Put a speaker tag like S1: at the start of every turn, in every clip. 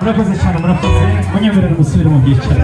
S1: murakoze cyane, murakoze munyemerere gusubira mu byicaro.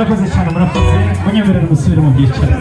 S1: murakoze cyane murakoze munyemerere musubire mu byicaro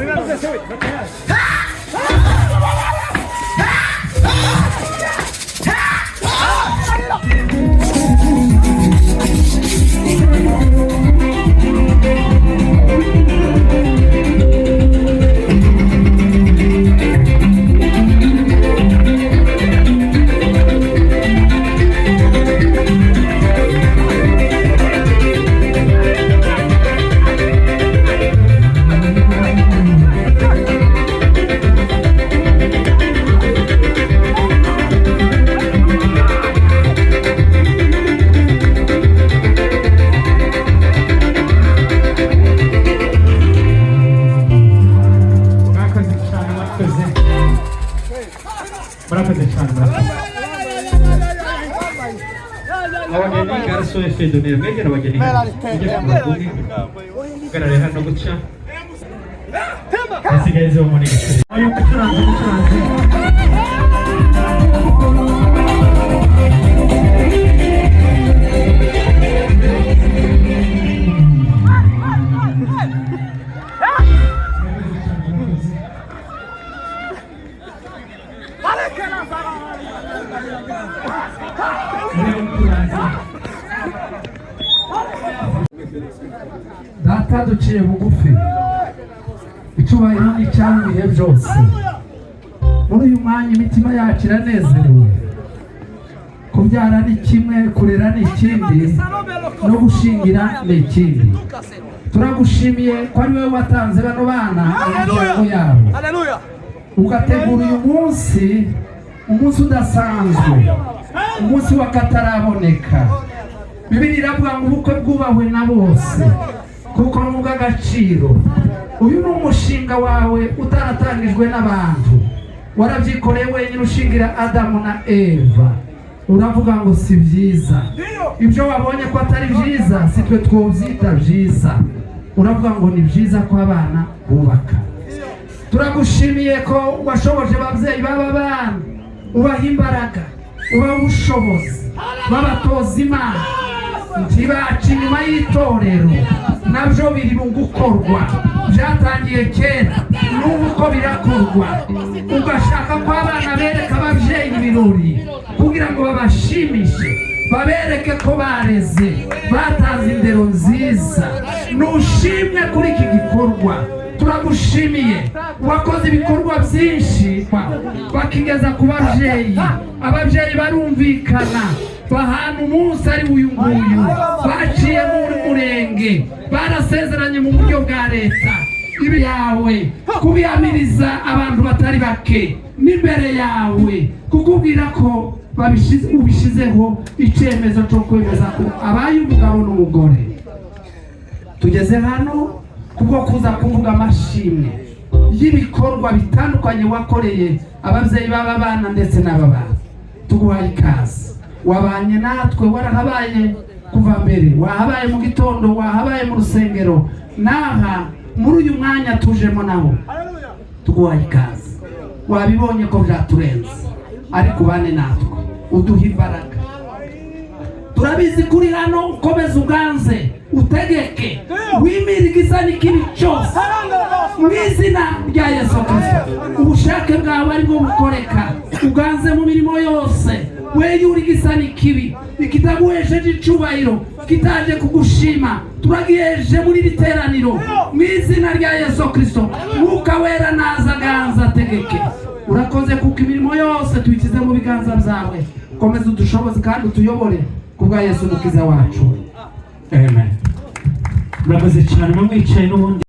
S1: abageni garso efedo ne megera abageni garare hano guca asigaye zo muri ayo kucuranze
S2: data duciye bugufi icyubahiro n'icyangiye byose muri uyu mwanya imitima yacu iranezerewe kubyara ni kimwe kurera ni ikindi no gushingira ni ikindi turagushimiye ko ari wowe watanze bano bana imiryango yabo ugategura uyu munsi umunsi udasanzwe umunsi w'akataraboneka Bibiliya iravuga ngo ubukwe bwubahwe na bose kuko ni ubw'agaciro uyu ni umushinga wawe utaratangijwe n'abantu warabyikoreye wenyine ushingira Adamu na Eva uravuga ngo si byiza ibyo wabonye ko atari byiza si twe twobyita byiza uravuga ngo ni byiza ko abana bubaka turagushimiye ko washoboje ababyeyi baba bana ubaha imbaraga ubaha ubushobozi babatoza Imana ntibaca inyuma y'itorero nabyo biri mu gukorwa byatangiye kera n'ubu uko birakorwa ugashaka ko abana bereka ababyeyi ibirori kugira ngo babashimishe babereke ko bareze batanze indero nziza nushimwe kuri iki gikorwa turagushimiye wakoze ibikorwa byinshi bakigeza ku babyeyi ababyeyi barumvikana bahana umunsi ari uyu nguyu baciye muri murenge barasezeranye mu buryo bwa leta ibi yawe kubiyamiriza abantu batari bake n'imbere yawe kukubwira ko ubishizeho icyemezo cyo kwemeza ko abaye umugabo n'umugore tugeze hano kubwo kuza kuvuga amashimwe y'ibikorwa bitandukanye wakoreye ababyeyi baba bana ndetse n'ababana tuguhaye ikaze wabanye natwe warahabaye kuva mbere wahabaye mu gitondo wahabaye mu rusengero naha muri uyu mwanya tujemo nabo tuguhaye ikaze wabibonye ko byaturenze ariko bane natwe uduha imbaraga turabizi kuri hano ukomeza uganze utegeke wimirigiza n'ikibi cyose mu izina rya Yesu Kristo ubushake bwawe ari bwo bukoreka uganze mu mirimo yose weyuri gisa n'ikibi ikitaguhesheje icubahiro kitaje kugushima turagiheje muri biteraniro mu izina rya Yesu Kristo Mwuka wera naza ganza tegeke urakoze kuko imirimo yose tuyikize mu biganza byawe komeza udushoboze kandi utuyobore kubwa Yesu mukiza wacu amen.
S1: murakoze cyane mwicaye n'ubundi